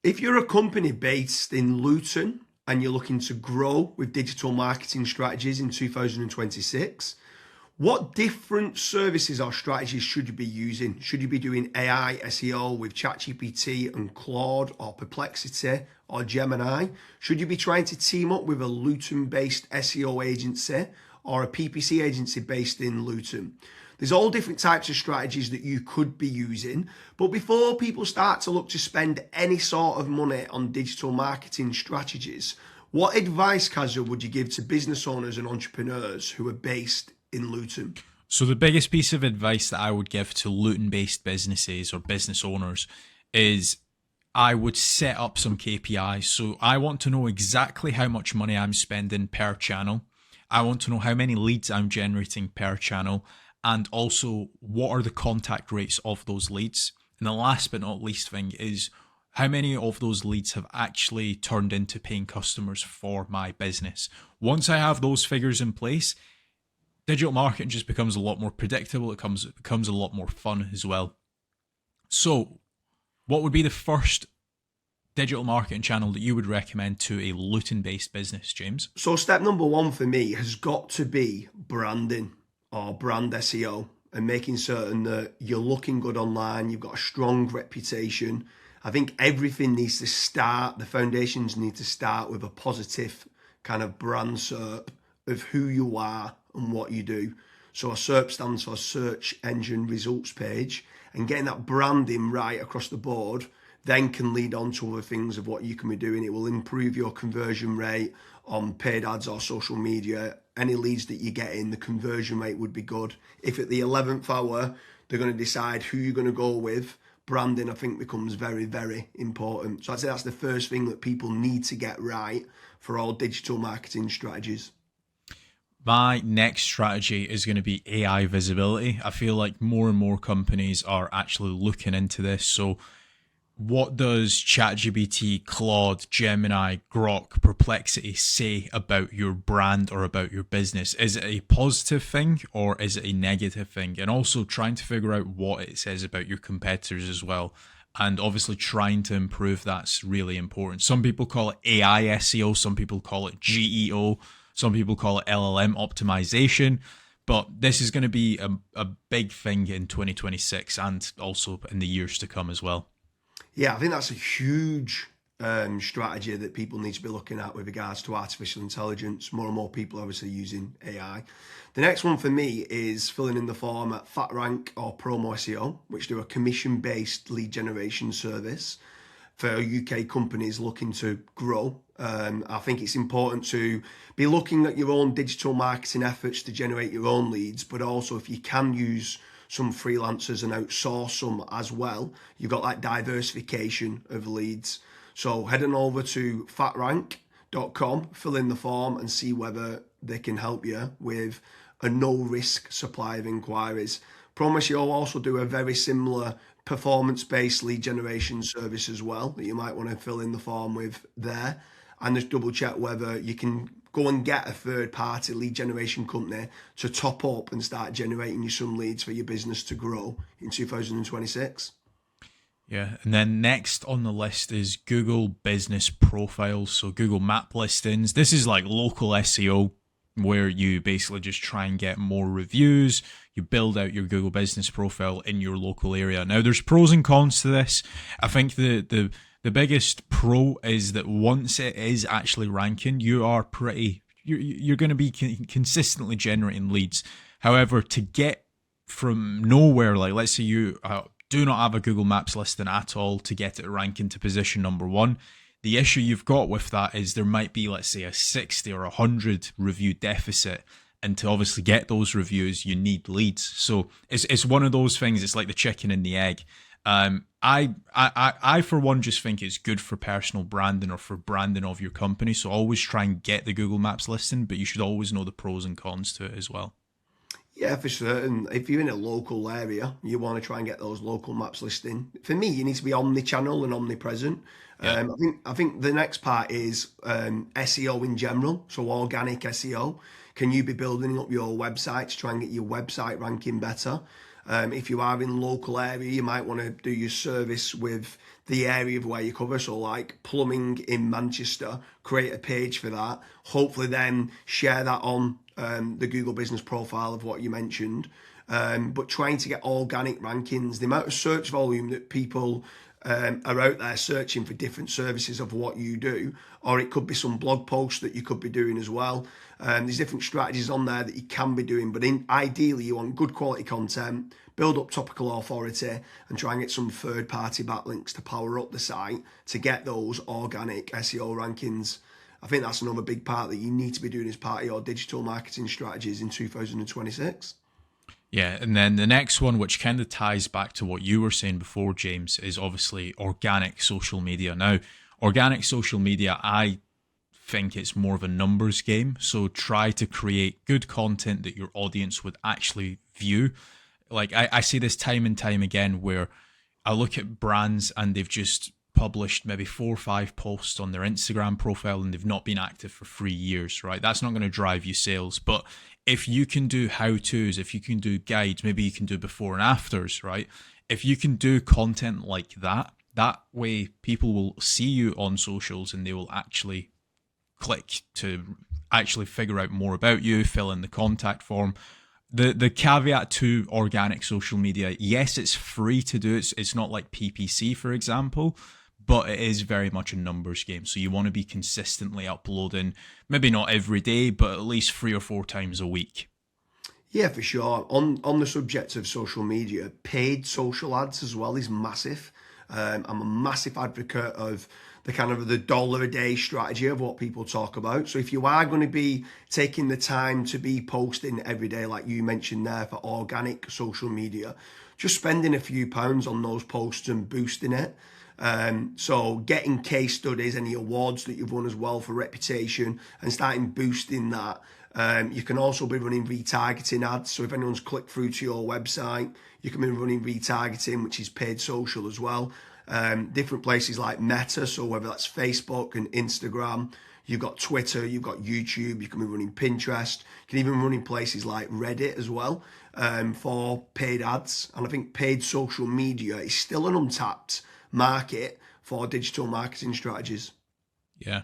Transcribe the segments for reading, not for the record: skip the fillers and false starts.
If you're a company based in Luton and you're looking to grow with digital marketing strategies in 2026, what different services or strategies should you be using? Should you be doing AI, SEO with ChatGPT and Claude or Perplexity or Gemini? Should you be trying to team up with a Luton-based SEO agency or a PPC agency based in Luton? There's all different types of strategies that you could be using. But before people start to look to spend any sort of money on digital marketing strategies, what advice, Kazza, would you give to business owners and entrepreneurs who are based in Luton? So the biggest piece of advice that I would give to Luton-based businesses or business owners is I would set up some KPIs. So I want to know exactly how much money I'm spending per channel. I want to know how many leads I'm generating per channel, and also what are the contact rates of those leads. And the last but not least thing is how many of those leads have actually turned into paying customers for my business. Once I have those figures in place, digital marketing just becomes a lot more predictable. It becomes a lot more fun as well. So what would be the first digital marketing channel that you would recommend to a Luton-based business, James? So step number one for me has got to be branding or brand SEO and making certain that you're looking good online, you've got a strong reputation. I think everything needs to start, the foundations need to start with a positive kind of brand SERP of who you are and what you do. So a SERP stands for search engine results page, and getting that branding right across the board then can lead on to other things of what you can be doing. It will improve your conversion rate on paid ads or social media. Any leads that you get in, the conversion rate would be good. If at the 11th hour, they're going to decide who you're going to go with, branding, I think, becomes very, very important. So I'd say that's the first thing that people need to get right for all digital marketing strategies. My next strategy is going to be AI visibility. I feel like more and more companies are actually looking into this. So what does ChatGPT, Claude, Gemini, Grok, Perplexity say about your brand or about your business? Is it a positive thing or is it a negative thing? And also trying to figure out what it says about your competitors as well. And obviously trying to improve that's really important. Some people call it AI SEO, some people call it GEO, some people call it LLM optimization. But this is going to be a big thing in 2026 and also in the years to come as well. Yeah, I think that's a huge strategy that people need to be looking at with regards to artificial intelligence. More and more people are obviously using AI. The next one for me is filling in the form at FatRank or Promo SEO, which do a commission-based lead generation service for UK companies looking to grow. I think it's important to be looking at your own digital marketing efforts to generate your own leads, but also if you can use some freelancers and outsource some as well, you've got that diversification of leads. So head on over to fatrank.com, fill in the form and see whether they can help you with a no-risk supply of inquiries. Promise you'll also do a very similar performance-based lead generation service as well that you might want to fill in the form with there, and just double check whether you can go and get a third-party lead generation company to top up and start generating you some leads for your business to grow in 2026. Yeah, and then next on the list is Google Business Profiles, so Google Map listings. This is like local SEO where you basically just try and get more reviews. You build out your Google Business Profile in your local area. Now, there's pros and cons to this. I think the biggest pro is that once it is actually ranking, you're going to be consistently generating leads. However, to get from nowhere, like let's say you do not have a Google Maps listing at all, to get it ranking to position number one, the issue you've got with that is there might be, let's say, a 60 or 100 review deficit. And to obviously get those reviews, you need leads. So it's one of those things. It's like the chicken and the egg. I for one just think it's good for personal branding or for branding of your company. So always try and get the Google Maps listing, but you should always know the pros and cons to it as well. Yeah, for certain. If you're in a local area, you want to try and get those local maps listing. For me, you need to be omni-channel and omnipresent. Yeah. I think the next part is SEO in general, so organic SEO. Can you be building up your website to try and get your website ranking better? If you are in local area, you might want to do your service with the area of where you cover. So like plumbing in Manchester, create a page for that. Hopefully then share that on the Google business profile of what you mentioned. But trying to get organic rankings, the amount of search volume that people are out there searching for different services of what you do, or it could be some blog posts that you could be doing as well. There's different strategies on there that you can be doing, but ideally you want good quality content, build up topical authority, and try and get some third-party backlinks to power up the site to get those organic SEO rankings. I think that's another big part that you need to be doing as part of your digital marketing strategies in 2026. Yeah, and then the next one, which kind of ties back to what you were saying before, James, is obviously organic social media. Now, organic social media, I think it's more of a numbers game. So try to create good content that your audience would actually view. Like I see this time and time again where I look at brands and they've just published maybe 4 or 5 posts on their Instagram profile and they've not been active for 3 years, right? That's not going to drive you sales. But if you can do how-tos, if you can do guides, maybe you can do before and afters, right? If you can do content like that, that way people will see you on socials and they will actually click to actually figure out more about you, fill in the contact form. The caveat to organic social media, yes, it's free to do. It's not like PPC, for example, but it is very much a numbers game. So you want to be consistently uploading, maybe not every day, but at least 3 or 4 times a week. Yeah, for sure. On the subject of social media, paid social ads as well is massive. I'm a massive advocate of the kind of the dollar a day strategy of what people talk about. So if you are going to be taking the time to be posting every day, like you mentioned there, for organic social media, just spending a few pounds on those posts and boosting it. So getting case studies, any awards that you've won as well for reputation, and starting boosting that. You can also be running retargeting ads. So if anyone's clicked through to your website, you can be running retargeting, which is paid social as well. Different places like Meta, so whether that's Facebook and Instagram, you've got Twitter, you've got YouTube, you can be running Pinterest, you can even run in places like Reddit as well for paid ads. And I think paid social media is still an untapped market for digital marketing strategies. Yeah.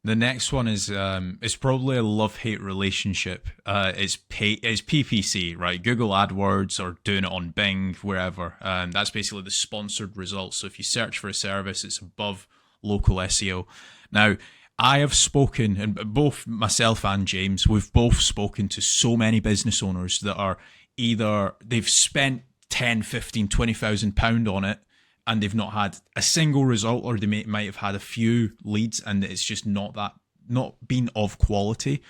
The next one is it's probably a love-hate relationship. It's PPC, right? Google AdWords or doing it on Bing, wherever. That's basically the sponsored results. So if you search for a service, it's above local SEO. Now, I have spoken, and both myself and James, we've both spoken to so many business owners that are either they've spent 10, 15, 20,000 pound on it, and they've not had a single result, or they might have had a few leads and it's just not been of quality.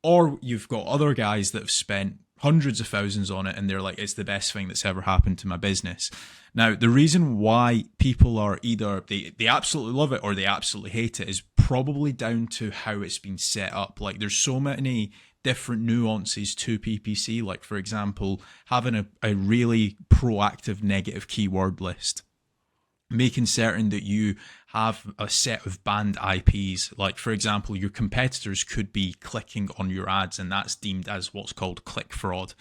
Or you've got other guys that have spent hundreds of thousands on it and they're like, it's the best thing that's ever happened to my business. Now, the reason why people are either they absolutely love it or they absolutely hate it is probably down to how it's been set up. Like there's so many different nuances to PPC, like for example, having a really proactive negative keyword list, making certain that you have a set of banned IPs. Like, for example, your competitors could be clicking on your ads and that's deemed as what's called click fraud.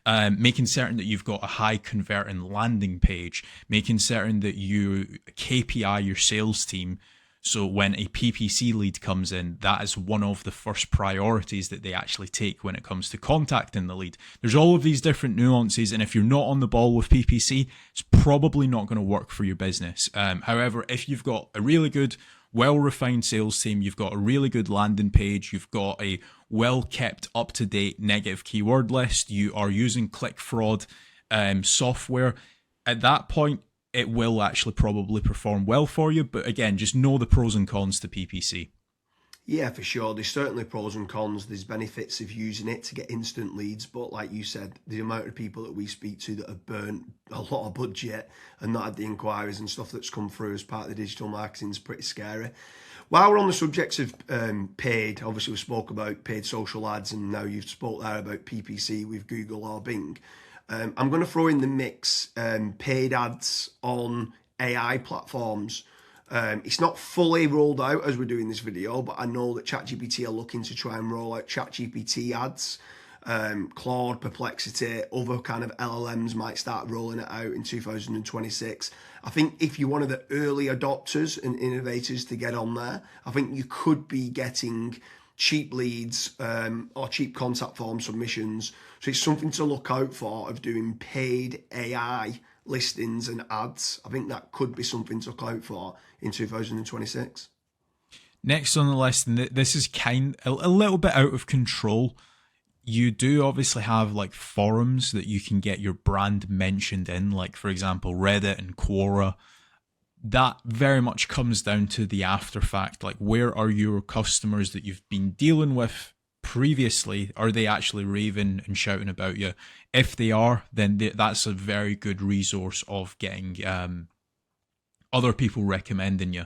Making certain that you've got a high converting landing page, making certain that you KPI your sales team. So when a PPC lead comes in, that is one of the first priorities that they actually take when it comes to contacting the lead. There's all of these different nuances, and if you're not on the ball with PPC, it's probably not going to work for your business. However, if you've got a really good, well-refined sales team, you've got a really good landing page, you've got a well-kept, up-to-date negative keyword list, you are using click fraud software, at that point, it will actually probably perform well for you. But again, just know the pros and cons to PPC. Yeah, for sure. There's certainly pros and cons. There's benefits of using it to get instant leads. But like you said, the amount of people that we speak to that have burnt a lot of budget and not had the inquiries and stuff that's come through as part of the digital marketing is pretty scary. While we're on the subject of paid, obviously we spoke about paid social ads and now you've spoke there about PPC with Google or Bing. I'm going to throw in the mix paid ads on AI platforms. It's not fully rolled out as we're doing this video, but I know that ChatGPT are looking to try and roll out ChatGPT ads. Claude, Perplexity, other kind of LLMs might start rolling it out in 2026. I think if you're one of the early adopters and innovators to get on there, I think you could be getting cheap leads or cheap contact form submissions. So it's something to look out for of doing paid AI listings and ads. I think that could be something to look out for in 2026. Next on the list, and this is a little bit out of control. You do obviously have like forums that you can get your brand mentioned in, like for example Reddit and Quora. That very much comes down to the after fact, like where are your customers that you've been dealing with previously, are they actually raving and shouting about you? If they are, then that's a very good resource of getting other people recommending you.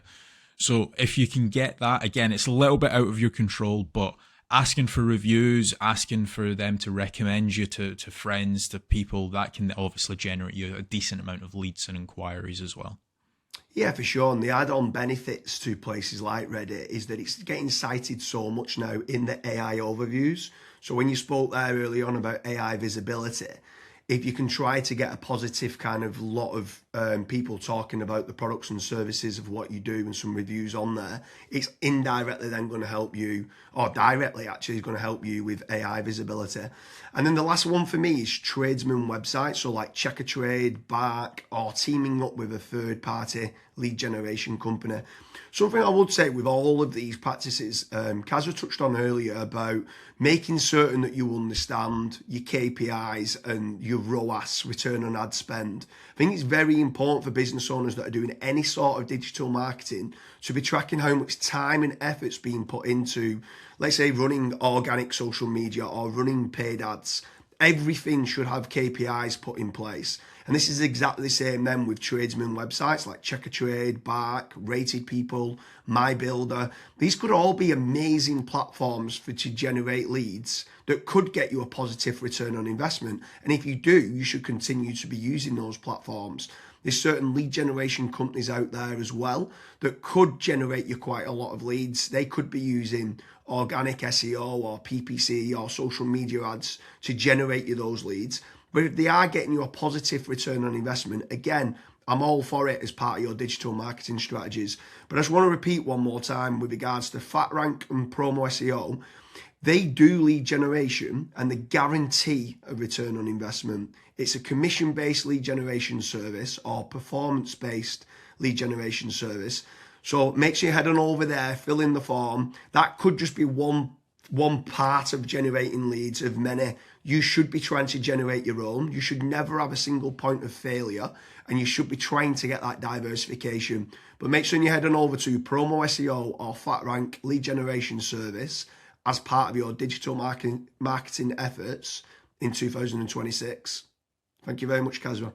So if you can get that, again, it's a little bit out of your control, but asking for reviews, asking for them to recommend you to friends, to people, that can obviously generate you a decent amount of leads and inquiries as well. Yeah, for sure. And the add-on benefits to places like Reddit is that it's getting cited so much now in the AI overviews. So when you spoke there early on about AI visibility, if you can try to get a positive kind of lot of people talking about the products and services of what you do and some reviews on there, it's indirectly then going to help you, or directly actually is going to help you with AI visibility. And then the last one for me is tradesman websites, so like Check a Trade, Bark, or teaming up with a third party lead generation company. Something I would say with all of these practices, Kazra touched on earlier about making certain that you understand your KPIs and your ROAS, return on ad spend. I think it's very important for business owners that are doing any sort of digital marketing to be tracking how much time and effort's being put into, let's say, running organic social media or running paid ads. Everything should have KPIs put in place. And this is exactly the same then with tradesman websites like Check a Trade, Bark, Rated People, My Builder. These could all be amazing platforms to generate leads that could get you a positive return on investment. And if you do, you should continue to be using those platforms. There's certain lead generation companies out there as well that could generate you quite a lot of leads. They could be using organic SEO or PPC or social media ads to generate you those leads. But if they are getting you a positive return on investment, again, I'm all for it as part of your digital marketing strategies. But I just want to repeat one more time with regards to FatRank and Promo SEO. They do lead generation and they guarantee a return on investment. It's a commission-based lead generation service or performance-based lead generation service. So make sure you head on over there, fill in the form. That could just be one part of generating leads of many. You should be trying to generate your own. You should never have a single point of failure, and you should be trying to get that diversification. But make sure you head on over to Promo SEO or FatRank lead generation service as part of your digital marketing efforts in 2026. Thank you very much, Kazra.